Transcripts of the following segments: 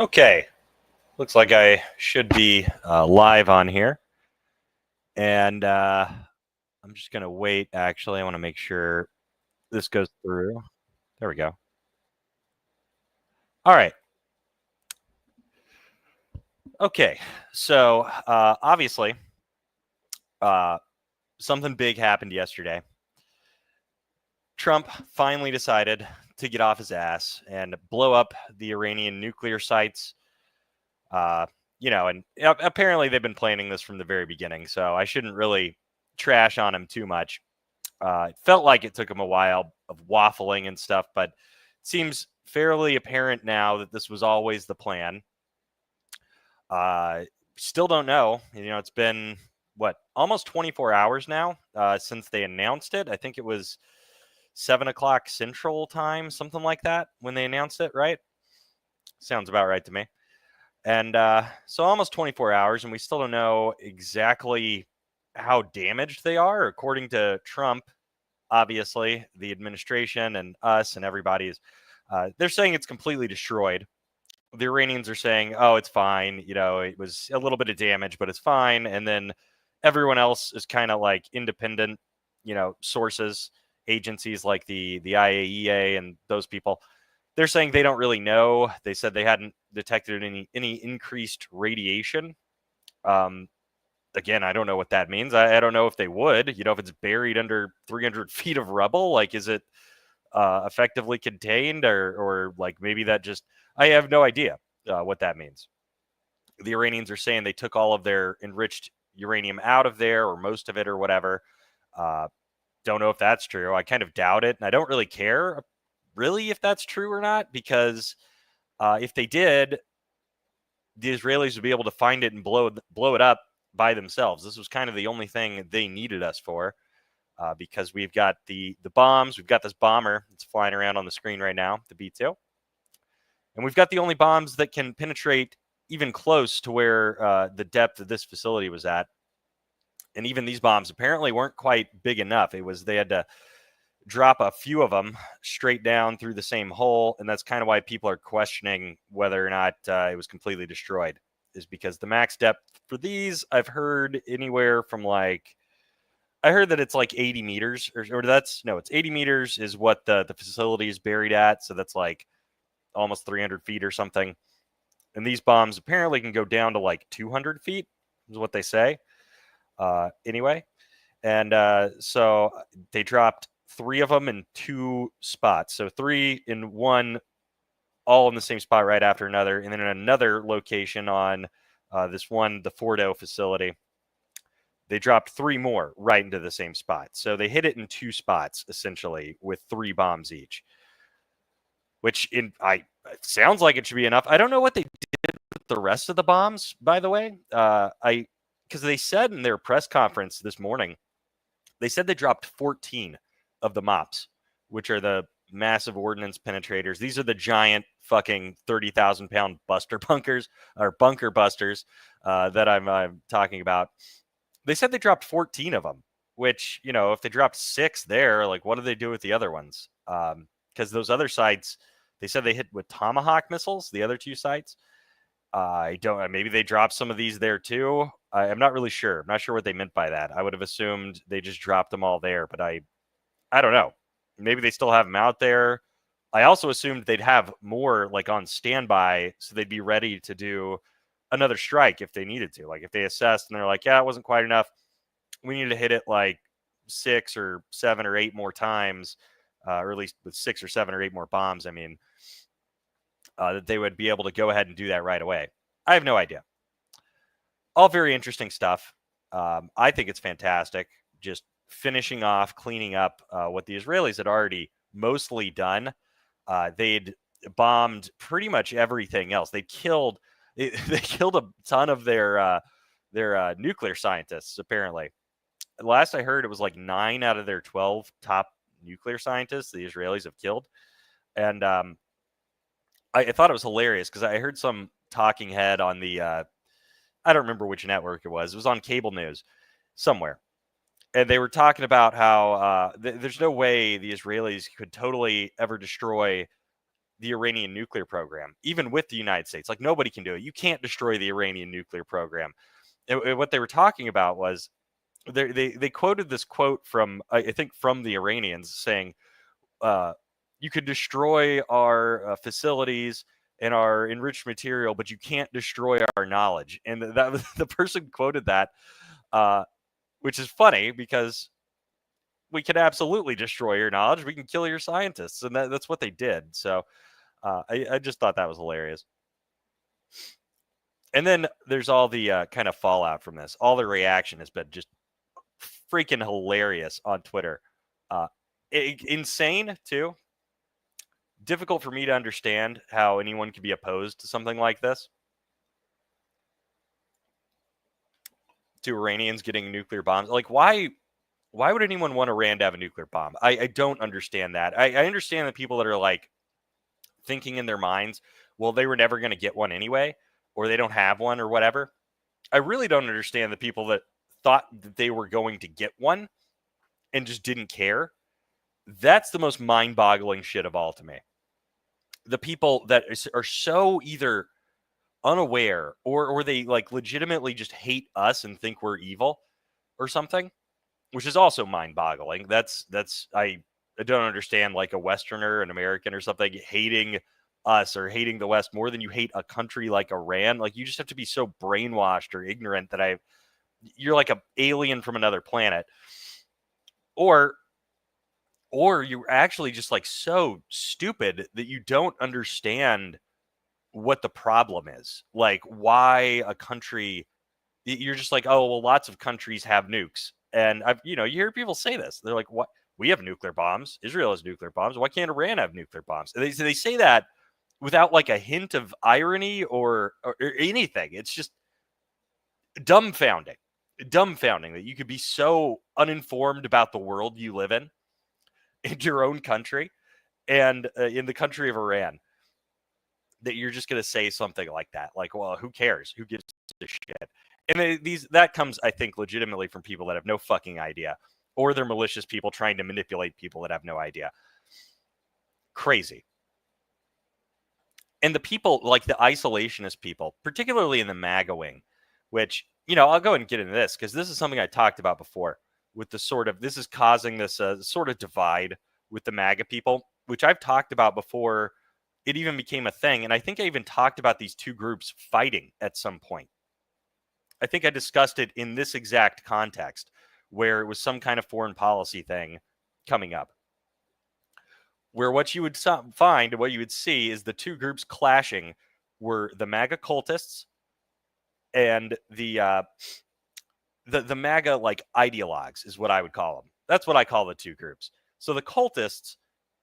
Okay, looks like I should be live on here. And I'm just going to wait, actually. I want to make sure this goes through. There we go. All right. Okay, so obviously something big happened yesterday. Trump finally decided to get off his ass and blow up the Iranian nuclear sites. And apparently they've been planning this from the very beginning, so I shouldn't really trash on him too much. It felt like it took him a while of waffling and stuff, but it seems fairly apparent now that this was always the plan. Still don't know. It's been, almost 24 hours now since they announced it. I think it was 7 o'clock Central Time, something like that, when they announced it, right? Sounds about right to me. And so almost 24 hours, and we still don't know exactly how damaged they are. According to Trump, obviously, the administration and us and everybody's, they're saying it's completely destroyed. The Iranians are saying, oh, it's fine. It was a little bit of damage, but it's fine. And then everyone else is kind of like independent, sources, agencies like the IAEA and those people. They're saying they don't really know. They said they hadn't detected any increased radiation. Again, I don't know what that means. I don't know if they would. If it's buried under 300 feet of rubble, like, is it effectively contained, or like maybe that just, I have no idea what that means. The Iranians are saying they took all of their enriched uranium out of there, or most of it, or whatever. Don't know if that's true. I kind of doubt it, and I don't really care really if that's true or not, because if they did, the Israelis would be able to find it and blow it up by themselves. This was kind of the only thing they needed us for, because we've got the bombs. We've got this bomber that's flying around on the screen right now, the B-2. And we've got the only bombs that can penetrate even close to where the depth of this facility was at. And even these bombs apparently weren't quite big enough. They had to drop a few of them straight down through the same hole, and that's kind of why people are questioning whether or not it was completely destroyed, is because the max depth for these, I've heard anywhere from I heard that it's like 80 meters, it's 80 meters is what the facility is buried at, so that's like almost 300 feet or something. And these bombs apparently can go down to like 200 feet, is what they say. Anyway, and so they dropped 3 of them in 2 spots. So 3 in one, all in the same spot right after another. And then in another location on the Fordo facility, they dropped 3 more right into the same spot. So they hit it in 2 spots, essentially, with 3 bombs each. Which it sounds like it should be enough. I don't know what they did with the rest of the bombs, by the way. Because they said in their press conference this morning, they said they dropped 14 of the MOPs, which are the massive ordnance penetrators. These are the giant fucking 30,000-pound buster bunkers, or bunker busters, that I'm talking about. They said they dropped 14 of them, which, if they dropped 6 there, like, what do they do with the other ones? Because those other sites, they said they hit with Tomahawk missiles, the other 2 sites. I don't. Maybe they dropped some of these there too. I'm not really sure. I'm not sure what they meant by that. I would have assumed they just dropped them all there, but I don't know. Maybe they still have them out there. I also assumed they'd have more like on standby, so they'd be ready to do another strike if they needed to. Like if they assessed and they're like, yeah, it wasn't quite enough. We need to hit it like 6 or 7 or 8 more times, or at least with 6 or 7 or 8 more bombs. I mean, that they would be able to go ahead and do that right away. I have no idea. All very interesting stuff. I think it's fantastic. Just finishing off, cleaning up what the Israelis had already mostly done. They'd bombed pretty much everything else. They killed a ton of their nuclear scientists, apparently. Last I heard, it was like 9 out of their 12 top nuclear scientists the Israelis have killed. And I thought it was hilarious because I heard some talking head on the I don't remember which network it was. It was on cable news somewhere. And they were talking about how there's no way the Israelis could totally ever destroy the Iranian nuclear program, even with the United States. Like, nobody can do it. You can't destroy the Iranian nuclear program. And what they were talking about was they quoted this quote from, I think, from the Iranians saying, you could destroy our facilities and our enriched material, but you can't destroy our knowledge. And that the person quoted that, which is funny because we can absolutely destroy your knowledge. We can kill your scientists, and that's what they did. So I just thought that was hilarious. And then there's all the kind of fallout from this. All the reaction has been just freaking hilarious on Twitter. Insane too. Difficult for me to understand how anyone could be opposed to something like this. To Iranians getting nuclear bombs. Like, why would anyone want Iran to have a nuclear bomb? I don't understand that. I understand the people that are like thinking in their minds, well, they were never going to get one anyway, or they don't have one or whatever. I really don't understand the people that thought that they were going to get one and just didn't care. That's the most mind-boggling shit of all to me. The people that are so either unaware or they like legitimately just hate us and think we're evil or something, which is also mind-boggling. That's I don't understand, like a Westerner, an American or something, hating us or hating the West more than you hate a country like Iran. Like, you just have to be so brainwashed or ignorant that you're like an alien from another planet. Or you're actually just like so stupid that you don't understand what the problem is. Like, why a country, you're just like, oh, well, lots of countries have nukes. And you hear people say this. They're like, what? We have nuclear bombs. Israel has nuclear bombs. Why can't Iran have nuclear bombs? And they say that without like a hint of irony or anything. It's just dumbfounding that you could be so uninformed about the world you live in your own country and in the country of Iran, that you're just going to say something like that. Like, well, who cares? Who gives a shit? And that comes, I think, legitimately from people that have no fucking idea, or they're malicious people trying to manipulate people that have no idea. Crazy. And the people, like the isolationist people, particularly in the MAGA wing, which, I'll go and get into this because this is something I talked about before with this is causing this sort of divide with the MAGA people, which I've talked about before it even became a thing. And I think I even talked about these two groups fighting at some point. I think I discussed it in this exact context where it was some kind of foreign policy thing coming up, where what you would find and what you would see is the two groups clashing were the MAGA cultists and the MAGA like ideologues is what I would call them. That's what I call the two groups. So the cultists,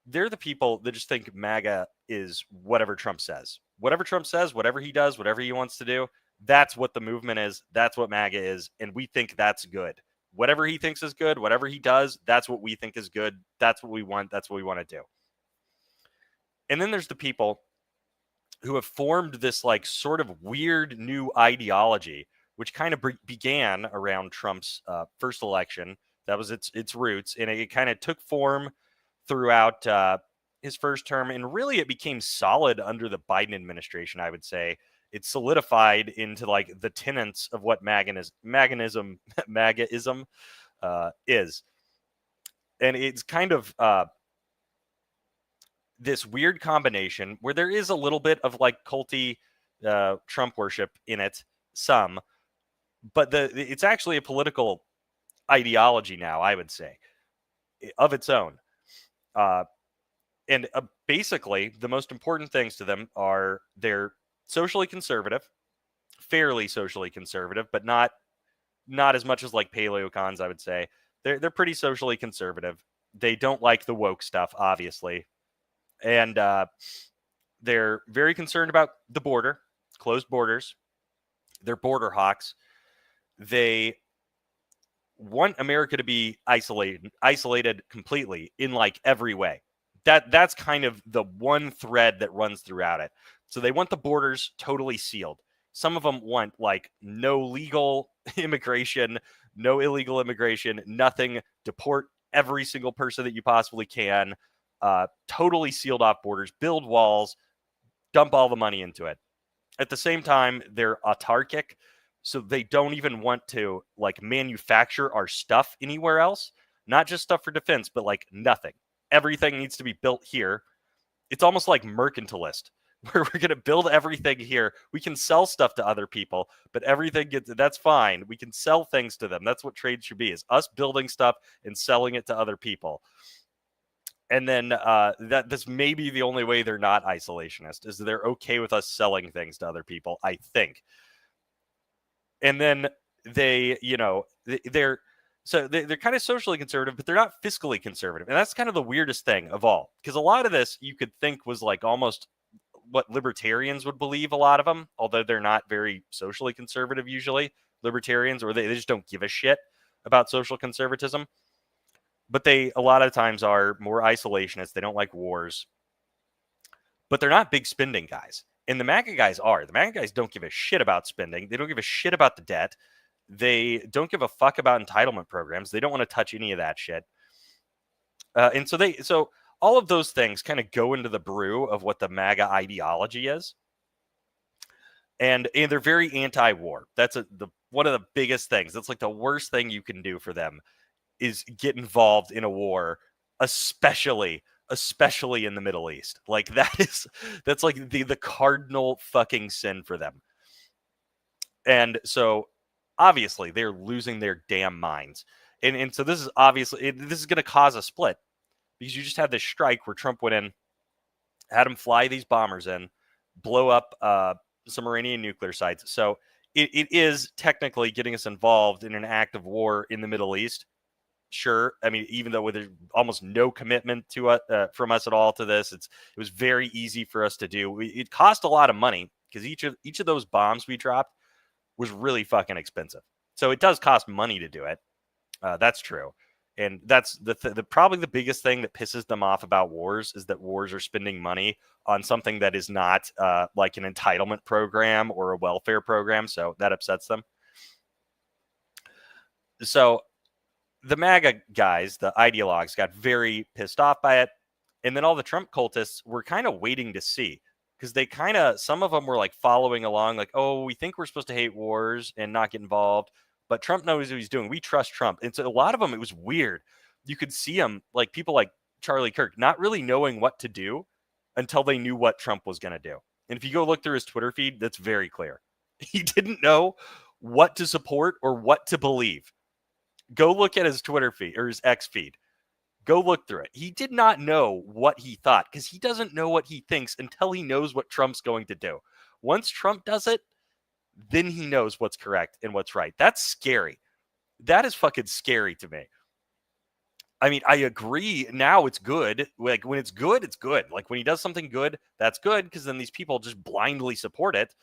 they're the people that just think MAGA is whatever Trump says. Whatever Trump says, whatever he does, whatever he wants to do, that's what the movement is. That's what MAGA is. And we think that's good. Whatever he thinks is good, whatever he does, that's what we think is good. That's what we want. That's what we want to do. And then there's the people who have formed this like sort of weird new ideology, which kind of began around Trump's first election. That was its roots. And it kind of took form throughout his first term. And really it became solid under the Biden administration, I would say. It solidified into like the tenets of what MAGAism is. And it's kind of this weird combination where there is a little bit of like culty Trump worship in it, some, but it's actually a political ideology now, I would say, of its own. And basically, the most important things to them are they're socially conservative, fairly socially conservative, but not as much as like paleocons, I would say. They're pretty socially conservative. They don't like the woke stuff, obviously. And they're very concerned about the border, closed borders. They're border hawks. They want America to be isolated completely in like every way. That's kind of the one thread that runs throughout it. So they want the borders totally sealed. Some of them want like no legal immigration, no illegal immigration, nothing. Deport every single person that you possibly can. totally sealed off borders, build walls, dump all the money into it. At the same time, they're autarkic, so they don't even want to like manufacture our stuff anywhere else. Not just stuff for defense, but like nothing. Everything needs to be built here. It's almost like mercantilist, where we're going to build everything here. We can sell stuff to other people, but everything that's fine. We can sell things to them. That's what trade should be, is us building stuff and selling it to other people. And then this may be the only way they're not isolationist, is they're okay with us selling things to other people, I think. And then they're kind of socially conservative, but they're not fiscally conservative. And that's kind of the weirdest thing of all, because a lot of this you could think was like almost what libertarians would believe, a lot of them, although they're not very socially conservative usually, libertarians, or they just don't give a shit about social conservatism. But they, a lot of times, are more isolationist. They don't like wars. But they're not big spending guys. And the MAGA guys are. The MAGA guys don't give a shit about spending. They don't give a shit about the debt. They don't give a fuck about entitlement programs. They don't want to touch any of that shit. And so all of those things kind of go into the brew of what the MAGA ideology is. And they're very anti-war. That's one of the biggest things. That's like the worst thing you can do for them, is get involved in a war, especially in the Middle East. Like that's like the cardinal fucking sin for them. And so obviously they're losing their damn minds. And so this is obviously, this is going to cause a split, because you just had this strike where Trump went in, had him fly these bombers in, blow up some Iranian nuclear sites. So it is technically getting us involved in an act of war in the Middle East. Sure. I mean, even though there's almost no commitment to from us at all to this, it was very easy for us to do. It cost a lot of money, because each of those bombs we dropped was really fucking expensive. So it does cost money to do it. That's true. And that's probably the biggest thing that pisses them off about wars, is that wars are spending money on something that is not like an entitlement program or a welfare program. So that upsets them. So the MAGA guys, the ideologues, got very pissed off by it. And then all the Trump cultists were kind of waiting to see, because they some of them were like following along, like, oh, we think we're supposed to hate wars and not get involved, but Trump knows what he's doing. We trust Trump. And so a lot of them, it was weird. You could see them, like people like Charlie Kirk, not really knowing what to do until they knew what Trump was going to do. And if you go look through his Twitter feed, that's very clear. He didn't know what to support or what to believe. Go look at his Twitter feed or his X feed. Go look through it. He did not know what he thought, because he doesn't know what he thinks until he knows what Trump's going to do. Once Trump does it, then he knows what's correct and what's right. That's scary. That is fucking scary to me. I mean, I agree. Now it's good. Like when it's good, it's good. Like when he does something good, that's good, because then these people just blindly support it.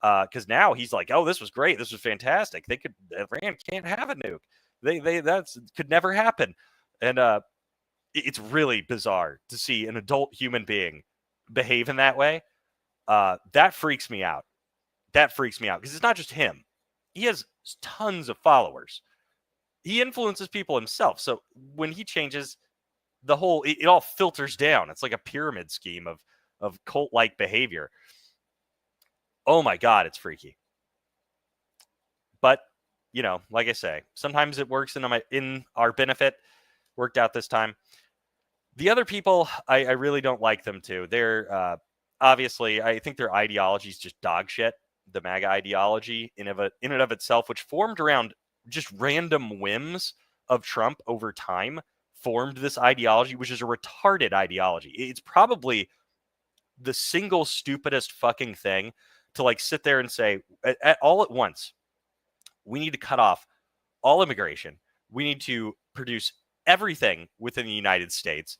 Because now he's like, oh, this was great. This was fantastic. Iran can't have a nuke. That's could never happen. And it's really bizarre to see an adult human being behave in that way. That freaks me out. That freaks me out, because it's not just him. He has tons of followers. He influences people himself. So when he changes, it all filters down. It's like a pyramid scheme of cult-like behavior. Oh my God, it's freaky. But, like I say, sometimes it works in our benefit. Worked out this time. The other people, I really don't like them too. They're obviously, I think their ideology is just dog shit. The MAGA ideology in and of itself, which formed around just random whims of Trump over time, formed this ideology, which is a retarded ideology. It's probably the single stupidest fucking thing to like sit there and say all at once, we need to cut off all immigration. We need to produce everything within the United States.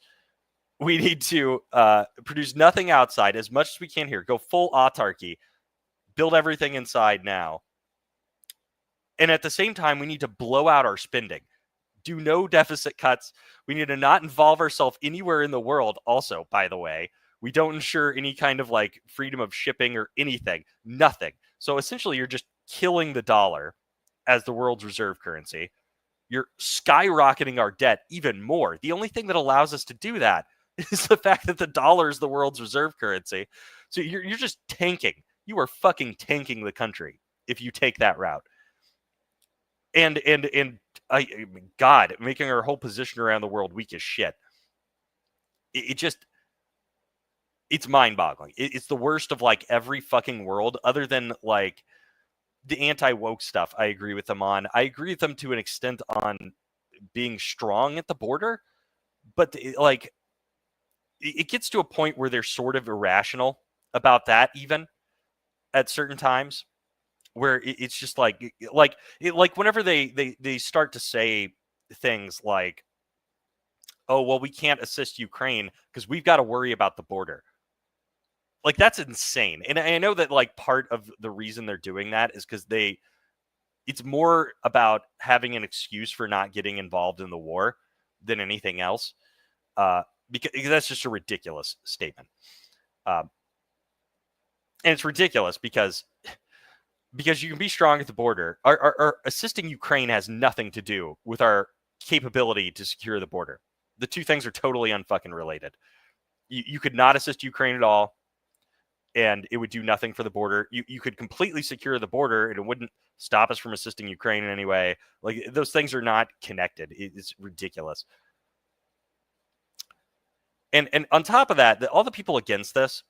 We need to produce nothing outside, as much as we can here. Go full autarky. Build everything inside now. And at the same time, we need to blow out our spending. Do no deficit cuts. We need to not involve ourselves anywhere in the world. Also, by the way, we don't ensure any kind of like freedom of shipping or anything. Nothing. So essentially, you're just killing the dollar as the world's reserve currency. You're skyrocketing our debt even more. The only thing that allows us to do that is the fact that the dollar is the world's reserve currency. So you're just tanking. You are fucking tanking the country if you take that route. And I mean, God, making our whole position around the world weak as shit. It just, it's mind-boggling. It's the worst of like every fucking world, other than like the anti-woke stuff. I agree with them on. I agree with them to an extent on being strong at the border, but like it gets to a point where they're sort of irrational about that, even at certain times, where it's just like whenever they start to say things like, oh well, we can't assist Ukraine because we've got to worry about the border. Like, that's insane. And I know that like part of the reason they're doing that is because it's more about having an excuse for not getting involved in the war than anything else. Because that's just a ridiculous statement. And it's ridiculous because you can be strong at the border. Our assisting Ukraine has nothing to do with our capability to secure the border. The two things are totally unfucking related. You could not assist Ukraine at all, and it would do nothing for the border. You could completely secure the border, and it wouldn't stop us from assisting Ukraine in any way. Like, those things are not connected. It's ridiculous. And on top of that, all the people against this,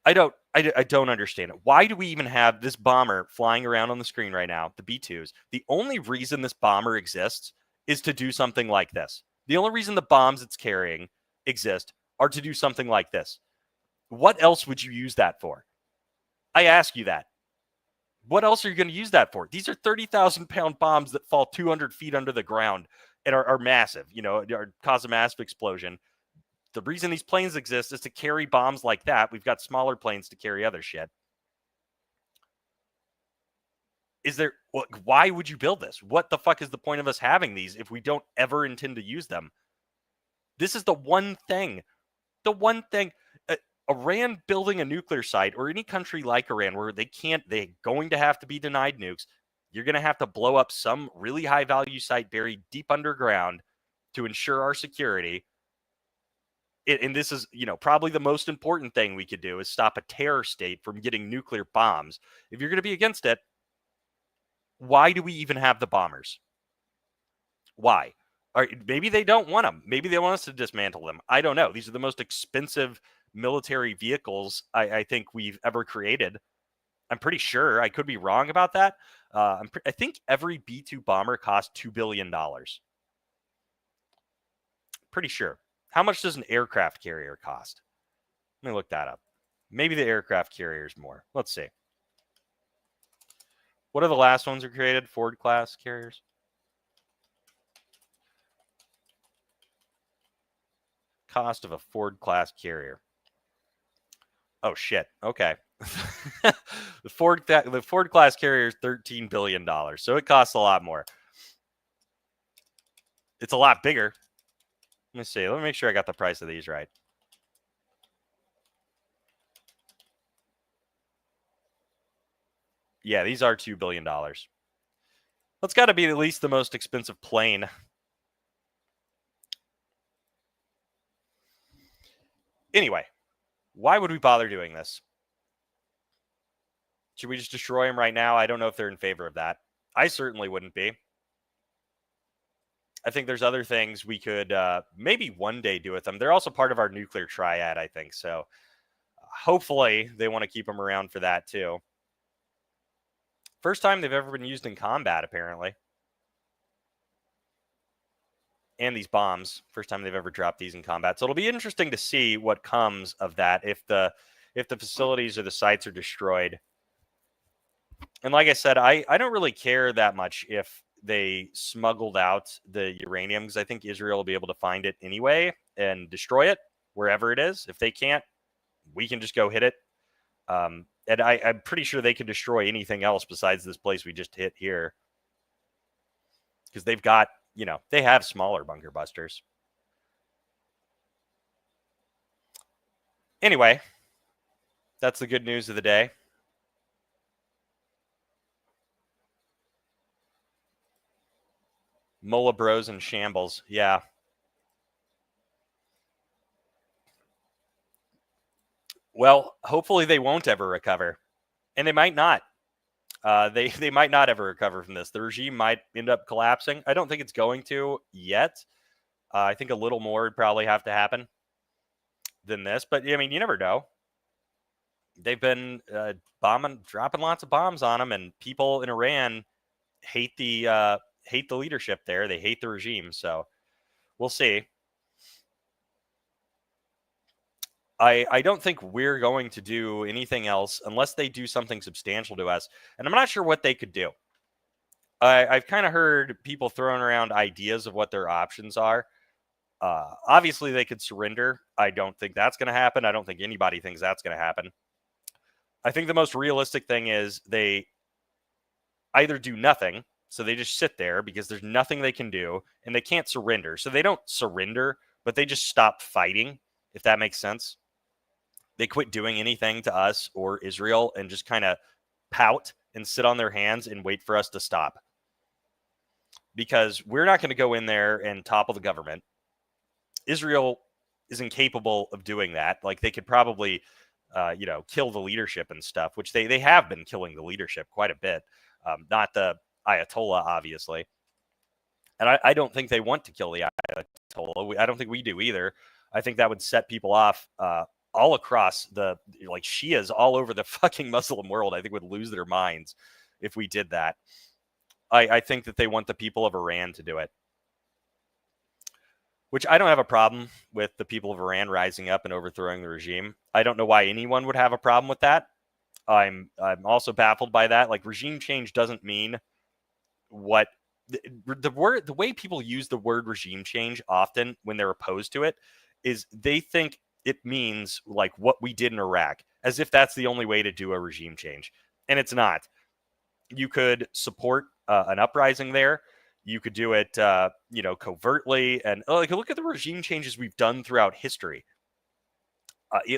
I don't understand it. Why do we even have this bomber flying around on the screen right now, the B-2s? The only reason this bomber exists is to do something like this. The only reason the bombs it's carrying exist are to do something like this. What else would you use that for? I ask you that. What else are you going to use that for? These are 30,000-pound bombs that fall 200 feet under the ground and are massive, cause a massive explosion. The reason these planes exist is to carry bombs like that. We've got smaller planes to carry other shit. Why would you build this? What the fuck is the point of us having these if we don't ever intend to use them? This is the one thing. Iran building a nuclear site, or any country like Iran where they're going to have to be denied nukes. You're going to have to blow up some really high value site buried deep underground to ensure our security. And this is, probably the most important thing we could do is stop a terror state from getting nuclear bombs. If you're going to be against it, why do we even have the bombers? Why? Maybe they don't want them. Maybe they want us to dismantle them. I don't know. These are the most expensive military vehicles I think we've ever created. I'm pretty sure. I could be wrong about that. I think every B-2 bomber cost $2 billion. Pretty sure. How much does an aircraft carrier cost? Let me look that up. Maybe the aircraft carrier is more. Let's see. What are the last ones we created? Ford class carriers? Cost of a Ford class carrier. Oh shit. Okay. the Ford class carrier is $13 billion. So it costs a lot more. It's a lot bigger. Let me see. Let me make sure I got the price of these right. Yeah, these are $2 billion. That's got to be at least the most expensive plane. Anyway, why would we bother doing this? Should we just destroy them right now? I don't know if they're in favor of that. I certainly wouldn't be. I think there's other things we could maybe one day do with them. They're also part of our nuclear triad, I think. So hopefully they want to keep them around for that too. First time they've ever been used in combat, apparently. And these bombs, first time they've ever dropped these in combat. So it'll be interesting to see what comes of that if the facilities or the sites are destroyed. And like I said, I don't really care that much if they smuggled out the uranium, because I think Israel will be able to find it anyway and destroy it wherever it is. If they can't, we can just go hit it. And I'm pretty sure they can destroy anything else besides this place we just hit here, because they've got, they have smaller bunker busters. Anyway, that's the good news of the day. Mullah Bros in shambles. Yeah. Well, hopefully they won't ever recover, and they might not. They might not ever recover from this. The regime might end up collapsing. I don't think it's going to yet. I think a little more would probably have to happen than this, but I mean, you never know. They've been dropping lots of bombs on them, and people in Iran hate the leadership there. They hate the regime, so we'll see. I don't think we're going to do anything else unless they do something substantial to us, and I'm not sure what they could do. I've kind of heard people throwing around ideas of what their options are. Obviously, they could surrender. I don't think that's going to happen. I don't think anybody thinks that's going to happen. I think the most realistic thing is they either do nothing, so they just sit there because there's nothing they can do, and they can't surrender. So they don't surrender, but they just stop fighting, if that makes sense. They quit doing anything to us or Israel and just kind of pout and sit on their hands and wait for us to stop. Because we're not going to go in there and topple the government. Israel is incapable of doing that. Like, they could probably, kill the leadership and stuff, which they have been killing the leadership quite a bit. Not the Ayatollah, obviously. And I don't think they want to kill the Ayatollah. I don't think we do either. I think that would set people off all across the, like, Shias all over the fucking Muslim world. I think would lose their minds if we did that. I think that they want the people of Iran to do it. Which I don't have a problem with the people of Iran rising up and overthrowing the regime. I don't know why anyone would have a problem with that. I'm also baffled by that. Like, regime change doesn't mean what the way people use the word regime change often when they're opposed to it is they think it means like what we did in Iraq, as if that's the only way to do a regime change. And it's not. You could support an uprising there. You could do it, covertly. And look at the regime changes we've done throughout history.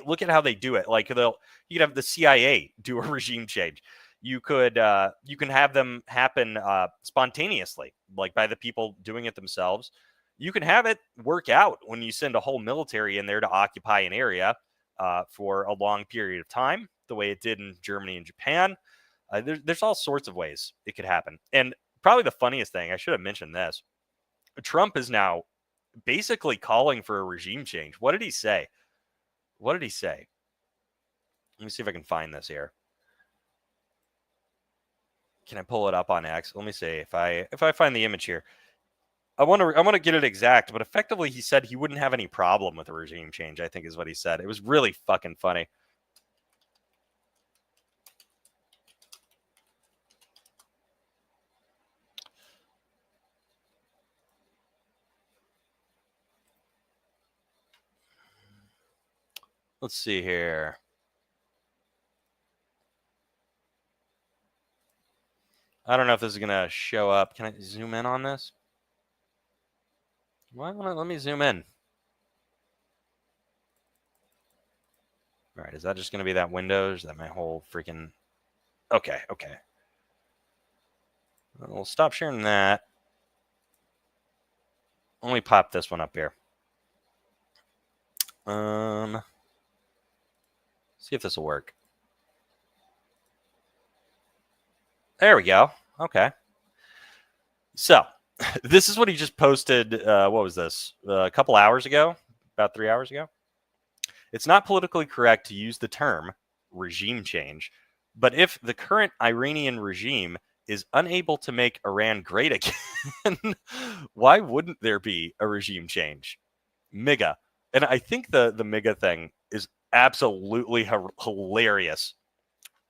Look at how they do it. Like, you could have the CIA do a regime change. You can have them happen spontaneously, like by the people doing it themselves. You can have it work out when you send a whole military in there to occupy an area for a long period of time, the way it did in Germany and Japan. There's all sorts of ways it could happen. And probably the funniest thing, I should have mentioned this, Trump is now basically calling for a regime change. What did he say? Let me see if I can find this here. Can I pull it up on X? Let me see if I find the image here. I want to get it exact, but effectively he said he wouldn't have any problem with a regime change, I think is what he said. It was really fucking funny. Let's see here. I don't know if this is going to show up. Can I zoom in on this? Let me zoom in. All right, is that just going to be that window? Is that my whole freaking... Okay. We'll stop sharing that. Let me pop this one up here. See if this will work. There we go. Okay. So, this is what he just posted. What was this? A couple hours ago? About 3 hours ago? It's not politically correct to use the term regime change, but if the current Iranian regime is unable to make Iran great again, why wouldn't there be a regime change? MIGA. And I think the MIGA thing is absolutely hilarious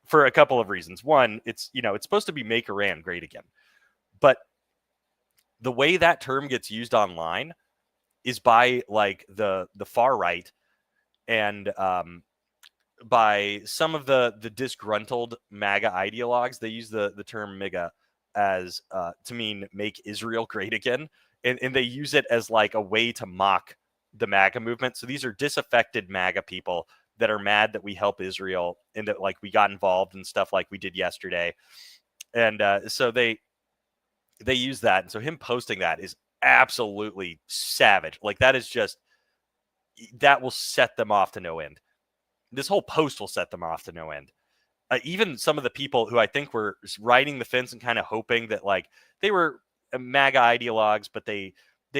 for a couple of reasons. One, it's supposed to be make Iran great again. But the way that term gets used online is by like the far right and by some of the disgruntled MAGA ideologues. They use the term MIGA as to mean make Israel great again. And they use it as like a way to mock the MAGA movement. So these are disaffected MAGA people that are mad that we help Israel and that like we got involved in stuff like we did yesterday. And so they use that. And so him posting that is absolutely savage. Like that will set them off to no end. this whole post will set them off to no end. Even some of the people who I think were riding the fence and kind of hoping that like they were MAGA ideologues, but they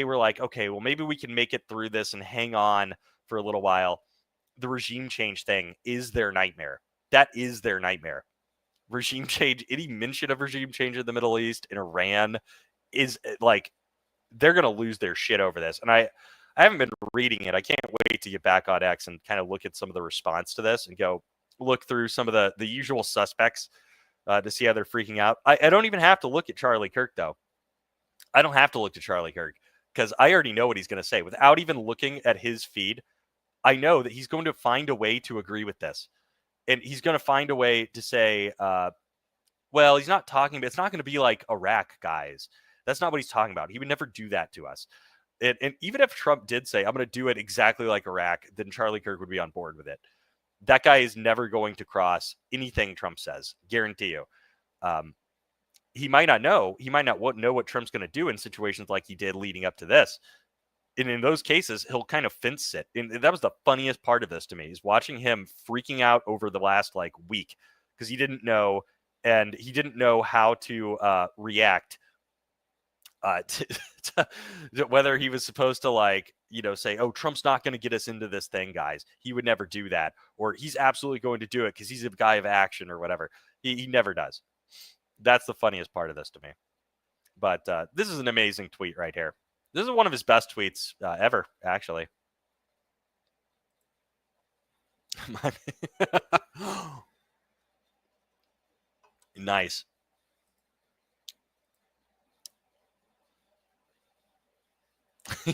were like, okay, well maybe we can make it through this and hang on for a little while. The regime change thing is their nightmare. That is their nightmare. Regime change, any mention of regime change in the Middle East, in Iran, is like they're going to lose their shit over this. And I haven't been reading it. I can't wait to get back on X and kind of look at some of the response to this and go look through some of the usual suspects to see how they're freaking out. I don't even have to look at Charlie Kirk, though. I don't have to look to Charlie Kirk because I already know what he's going to say. Without even looking at his feed, I know that he's going to find a way to agree with this. And he's going to find a way to say, well, he's not talking about, it's not going to be like Iraq, guys. That's not what he's talking about. He would never do that to us. And even if Trump did say, I'm going to do it exactly like Iraq, then Charlie Kirk would be on board with it. That guy is never going to cross anything Trump says. Guarantee you. He might not know. He might not know what Trump's going to do in situations like he did leading up to this. And in those cases, he'll kind of fence sit. And that was the funniest part of this to me, is watching him freaking out over the last like week because he didn't know, and he didn't know how to react to whether he was supposed to like, say, oh, Trump's not going to get us into this thing, guys. He would never do that. Or he's absolutely going to do it because he's a guy of action or whatever. He never does. That's the funniest part of this to me. But this is an amazing tweet right here. This is one of his best tweets ever, actually. Nice.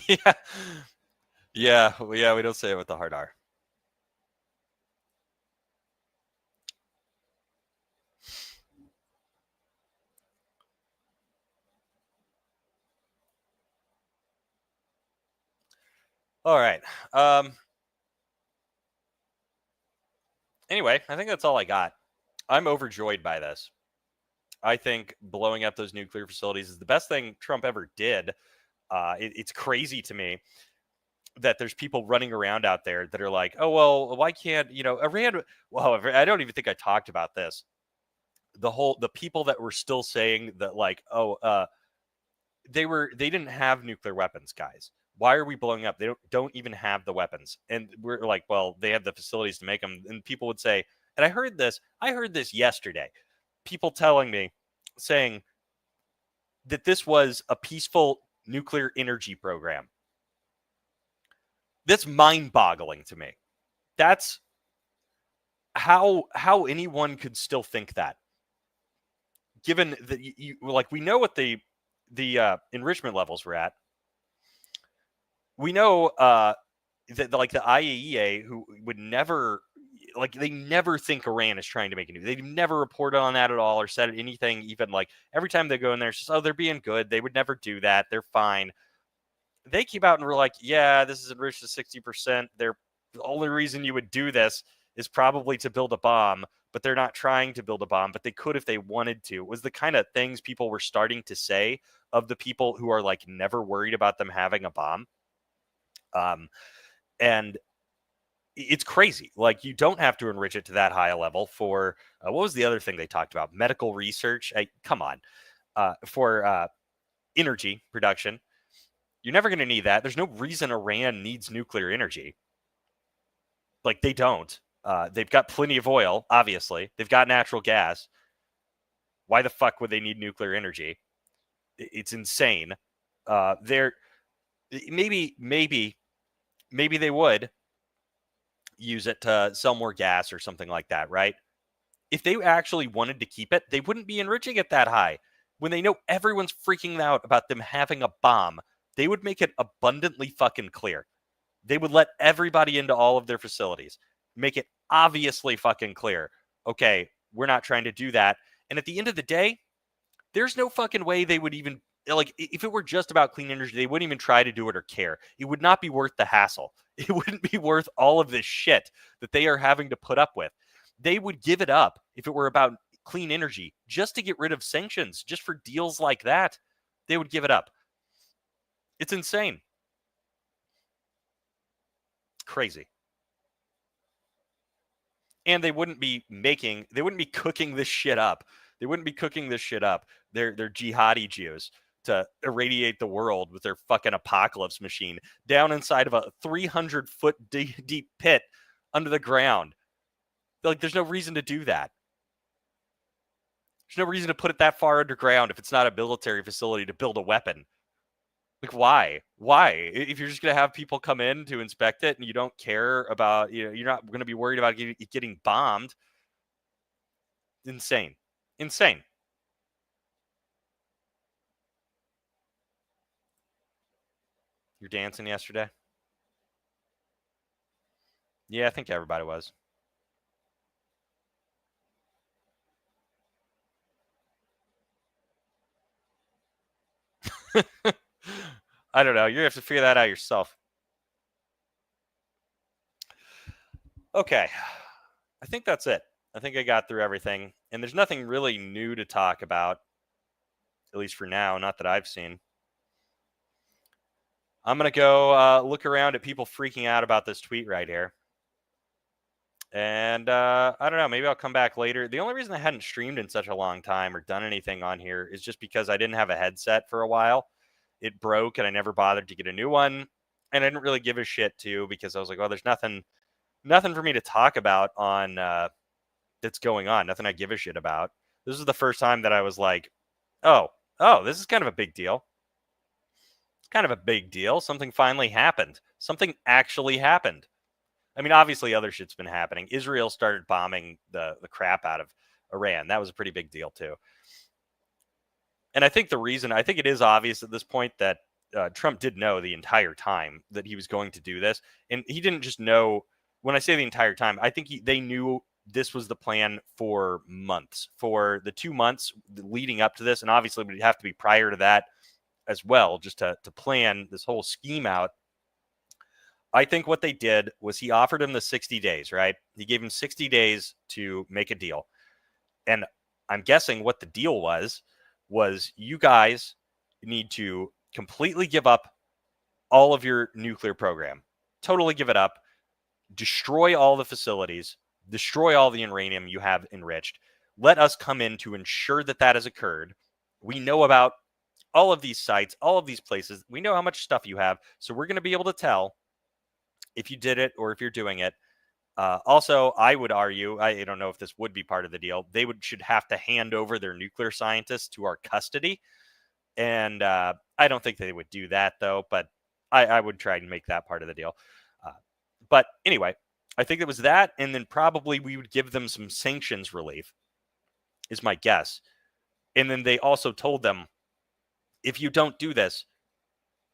Yeah. Yeah, we don't say it with the hard R. All right. Anyway, I think that's all I got. I'm overjoyed by this. I think blowing up those nuclear facilities is the best thing Trump ever did. It's crazy to me that there's people running around out there that are like, oh, well, why can't, Iran? Well, I don't even think I talked about this. The people that were still saying that like, oh, they didn't have nuclear weapons, guys. Why are we blowing up? They don't even have the weapons. And we're like, well, they have the facilities to make them. And people would say, and I heard this yesterday, people saying that this was a peaceful nuclear energy program. That's mind-boggling to me. That's how anyone could still think that, given that you like, we know what the enrichment levels were at. We know that like the IAEA, who would never, like, they never think Iran is trying to make a nuke. They've never reported on that at all or said anything. Even like every time they go in there, it's just, oh, they're being good. They would never do that. They're fine. They came out and were like, yeah, this is enriched to 60%. The only reason you would do this is probably to build a bomb, but they're not trying to build a bomb, but they could if they wanted to. It was the kind of things people were starting to say of the people who are like never worried about them having a bomb. And it's crazy. Like, you don't have to enrich it to that high a level for what was the other thing they talked about? Medical research. Come on, for energy production. You're never going to need that. There's no reason Iran needs nuclear energy. Like, they don't. They've got plenty of oil, obviously. They've got natural gas. Why the fuck would they need nuclear energy? It's insane. They're maybe they would use it to sell more gas or something like that, right? If they actually wanted to keep it, they wouldn't be enriching it that high. When they know everyone's freaking out about them having a bomb, they would make it abundantly fucking clear. They would let everybody into all of their facilities, make it obviously fucking clear. Okay, we're not trying to do that. And at the end of the day, there's no fucking way they would even, like, if it were just about clean energy, they wouldn't even try to do it or care. It would not be worth the hassle. It wouldn't be worth all of this shit that they are having to put up with. They would give it up if it were about clean energy, just to get rid of sanctions, just for deals like that. They would give it up. It's insane. Crazy. and they wouldn't be cooking this shit up. They wouldn't be cooking this shit up. They're jihadi Jews to irradiate the world with their fucking apocalypse machine down inside of a 300-foot deep pit under the ground. Like, there's no reason to do that. There's no reason to put it that far underground if it's not a military facility to build a weapon. Like, why? Why? If you're just going to have people come in to inspect it and you don't care about, you're not going to be worried about getting bombed. Insane. Insane. You're dancing yesterday? Yeah, I think everybody was. I don't know. You have to figure that out yourself. Okay. I think that's it. I think I got through everything. And there's nothing really new to talk about, at least for now, not that I've seen. I'm going to go look around at people freaking out about this tweet right here. And I don't know, maybe I'll come back later. The only reason I hadn't streamed in such a long time or done anything on here is just because I didn't have a headset for a while. It broke and I never bothered to get a new one. And I didn't really give a shit too, because I was like, well, there's nothing for me to talk about on that's going on. Nothing I give a shit about. This is the first time that I was like, oh, this is kind of a big deal. It's kind of a big deal. Something finally happened. Something actually happened. I mean, obviously other shit's been happening. Israel started bombing the crap out of Iran. That was a pretty big deal too. And I think it is obvious at this point that Trump did know the entire time that he was going to do this. And he didn't just know, when I say the entire time, I think they knew this was the plan for months, for the 2 months leading up to this. And obviously it would have to be prior to that as well, just to plan this whole scheme out. I think what they did was he offered him the 60 days, right? He gave him 60 days to make a deal. And I'm guessing what the deal was you guys need to completely give up all of your nuclear program. Totally give it up. Destroy all the facilities. Destroy all the uranium you have enriched. Let us come in to ensure that that has occurred. We know about all of these sites, all of these places. We know how much stuff you have. So we're going to be able to tell if you did it or if you're doing it. Also, I would argue, I don't know if this would be part of the deal, they should have to hand over their nuclear scientists to our custody. And I don't think they would do that, though, but I would try and make that part of the deal. But anyway, I think it was that, and then probably we would give them some sanctions relief, is my guess. And then they also told them, if you don't do this,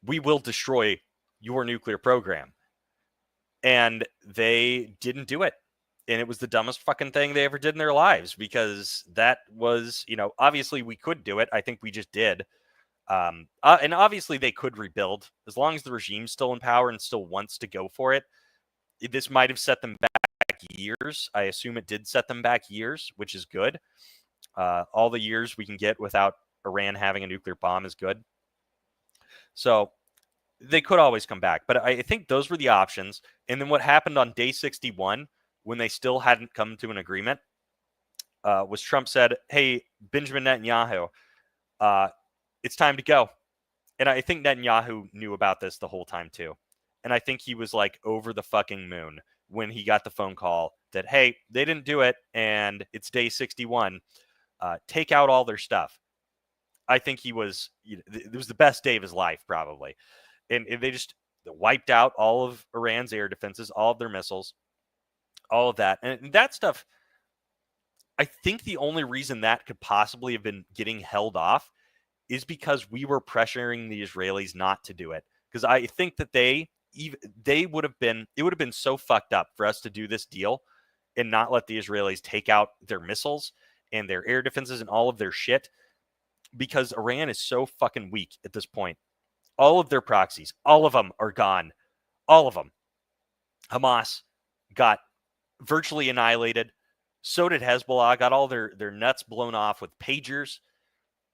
we will destroy your nuclear program. And they didn't do it. And it was the dumbest fucking thing they ever did in their lives, because that was, obviously we could do it. I think we just did. And obviously they could rebuild as long as the regime's still in power and still wants to go for it. This might have set them back years. I assume it did set them back years, which is good. All the years we can get without Iran having a nuclear bomb is good. So they could always come back, but I think those were the options. And then what happened on day 61, when they still hadn't come to an agreement, was Trump said, hey, Benjamin Netanyahu, it's time to go. And I think Netanyahu knew about this the whole time too. And I think he was like over the fucking moon when he got the phone call that, hey, they didn't do it and it's day 61. Take out all their stuff. I think it was the best day of his life, probably. And they just wiped out all of Iran's air defenses, all of their missiles, all of that. And that stuff, I think the only reason that could possibly have been getting held off is because we were pressuring the Israelis not to do it. Because I think that it would have been so fucked up for us to do this deal and not let the Israelis take out their missiles and their air defenses and all of their shit, because Iran is so fucking weak at this point. All of their proxies, all of them are gone. All of them. Hamas got virtually annihilated. So did Hezbollah, got all their nuts blown off with pagers.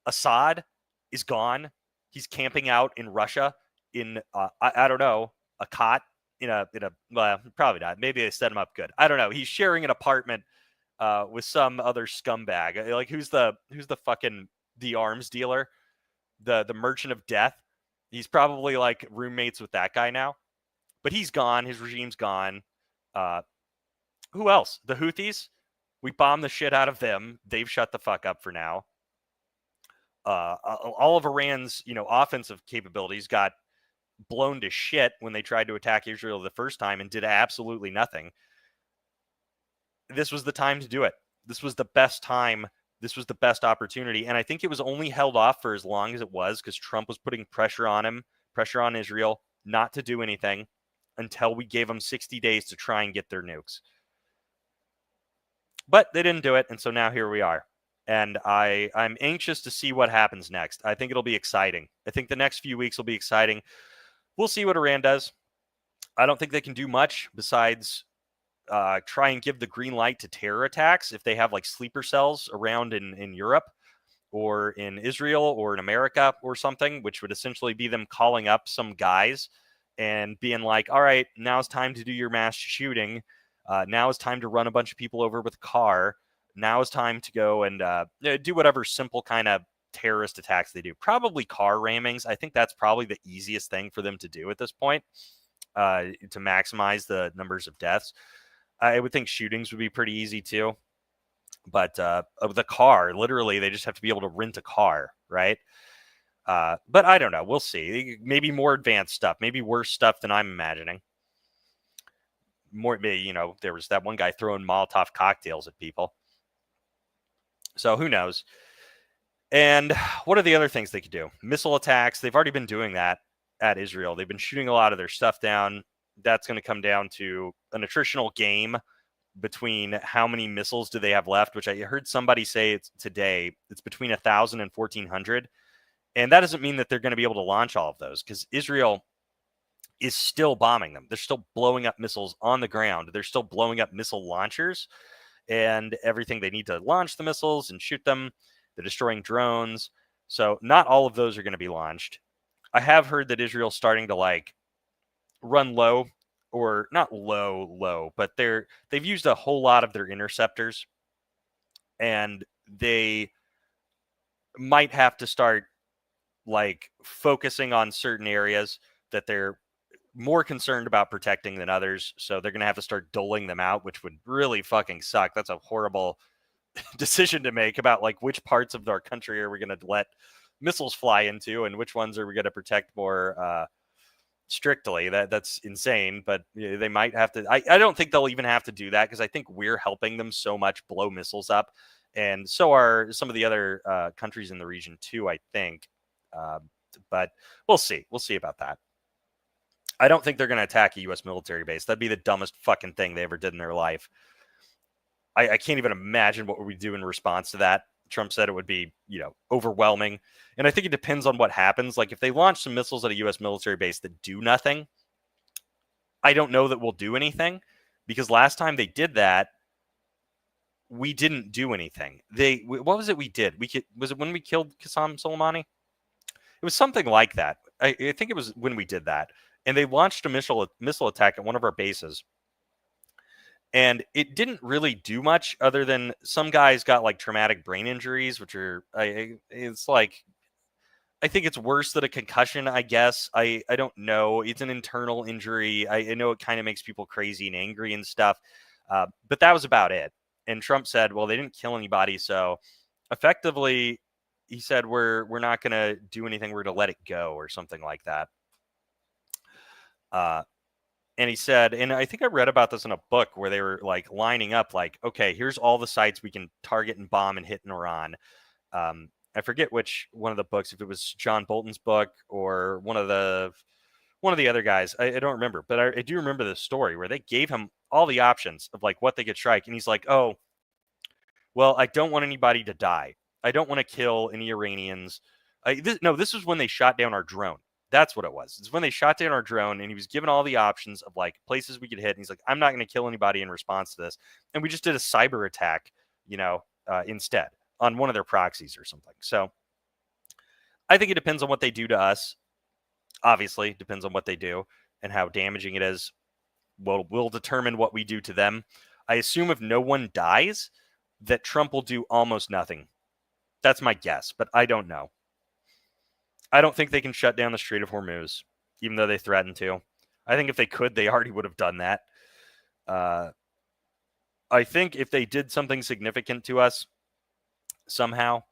Assad is gone. He's camping out in Russia in, I don't know, a cot well, probably not. Maybe they set him up good. I don't know. He's sharing an apartment with some other scumbag. Like who's the fucking the arms dealer, the merchant of death. He's probably like roommates with that guy now, but he's gone. His regime's gone. Who else? The Houthis. We bombed the shit out of them. They've shut the fuck up for now. All of Iran's offensive capabilities got blown to shit when they tried to attack Israel the first time and did absolutely nothing. This was the time to do it. This was the best time. This was the best opportunity. And I think it was only held off for as long as it was because Trump was putting pressure on him, pressure on Israel not to do anything until we gave them 60 days to try and get their nukes. But they didn't do it. And so now here we are. And I'm anxious to see what happens next. I think it'll be exciting. I think the next few weeks will be exciting. We'll see what Iran does. I don't think they can do much besides try and give the green light to terror attacks if they have like sleeper cells around in Europe or in Israel or in America or something, which would essentially be them calling up some guys and being like, all right, now it's time to do your mass shooting. Now it's time to run a bunch of people over with a car. Now it's time to go and do whatever simple kind of terrorist attacks they do. Probably car rammings. I think that's probably the easiest thing for them to do at this point to maximize the numbers of deaths. I would think shootings would be pretty easy too. But of the car, literally, they just have to be able to rent a car, right? But I don't know. We'll see. Maybe more advanced stuff. Maybe worse stuff than I'm imagining. More, there was that one guy throwing Molotov cocktails at people. So who knows? And what are the other things they could do? Missile attacks. They've already been doing that at Israel. They've been shooting a lot of their stuff down. That's going to come down to an attritional game between how many missiles do they have left, which I heard somebody say today. It's between 1,000 and 1,400. And that doesn't mean that they're going to be able to launch all of those because Israel is still bombing them. They're still blowing up missiles on the ground. They're still blowing up missile launchers and everything they need to launch the missiles and shoot them. They're destroying drones. So not all of those are going to be launched. I have heard that Israel's starting to like run low, or not low, but they've used a whole lot of their interceptors, and they might have to start like focusing on certain areas that they're more concerned about protecting than others. So they're going to have to start doling them out, which would really fucking suck. That's a horrible decision to make about like which parts of our country are we going to let missiles fly into and which ones are we going to protect more strictly. That's insane, but they might have to. I don't think they'll even have to do that because I think we're helping them so much blow missiles up, and so are some of the other countries in the region too, I think. But we'll see. We'll see about that. I don't think they're going to attack a U.S. military base. That'd be the dumbest fucking thing they ever did in their life. I can't even imagine what we do in response to that. Trump said it would be, overwhelming. And I think it depends on what happens. Like if they launch some missiles at a U.S. military base that do nothing, I don't know that we'll do anything because last time they did that, we didn't do anything. What was it we did? Was it when we killed Qasem Soleimani? It was something like that. I think it was when we did that. And they launched a missile attack at one of our bases. And it didn't really do much other than some guys got like traumatic brain injuries, which are, it's like, I think it's worse than a concussion, I guess. I don't know. It's an internal injury. I know it kind of makes people crazy and angry and stuff. But that was about it. And Trump said, well, they didn't kill anybody. So effectively, he said, we're not going to do anything. We're going to let it go or something like that. And he said, and I think I read about this in a book where they were like lining up like, okay, here's all the sites we can target and bomb and hit in Iran. I forget which one of the books, if it was John Bolton's book or one of the other guys. I don't remember, but I do remember the story where they gave him all the options of like what they could strike. And he's like, oh, well, I don't want anybody to die. I don't want to kill any Iranians. This was when they shot down our drone. That's what it was. It's when they shot down our drone and he was given all the options of like places we could hit. And he's like, I'm not going to kill anybody in response to this. And we just did a cyber attack, instead on one of their proxies or something. So I think it depends on what they do to us. Obviously, depends on what they do and how damaging it is. will determine what we do to them. I assume if no one dies, that Trump will do almost nothing. That's my guess, but I don't know. I don't think they can shut down the Strait of Hormuz, even though they threatened to. I think if they could, they already would have done that. I think if they did something significant to us somehow,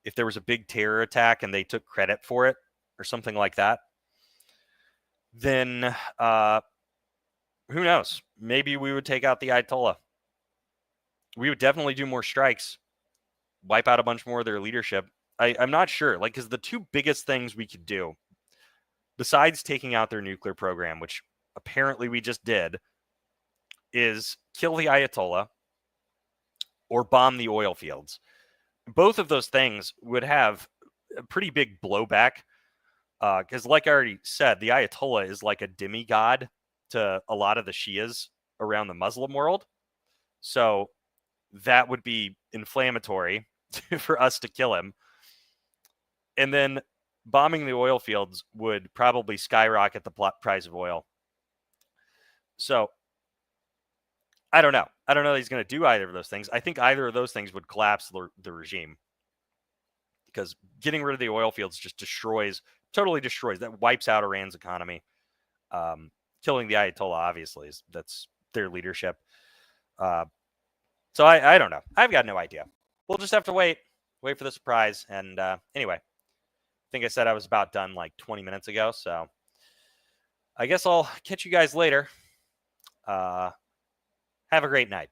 if there was a big terror attack and they took credit for it or something like that, then who knows? Maybe we would take out the Ayatollah. We would definitely do more strikes, wipe out a bunch more of their leadership. I'm not sure, like, because the two biggest things we could do, besides taking out their nuclear program, which apparently we just did, is kill the Ayatollah or bomb the oil fields. Both of those things would have a pretty big blowback because, like I already said, the Ayatollah is like a demigod to a lot of the Shias around the Muslim world. So that would be inflammatory for us to kill him. And then bombing the oil fields would probably skyrocket the price of oil. So I don't know. I don't know that he's going to do either of those things. I think either of those things would collapse the regime, because getting rid of the oil fields just totally destroys. That wipes out Iran's economy. Killing the Ayatollah, obviously, that's their leadership. So I don't know. I've got no idea. We'll just have to wait for the surprise. And anyway, I think I said I was about done like 20 minutes ago. So I guess I'll catch you guys later. Have a great night.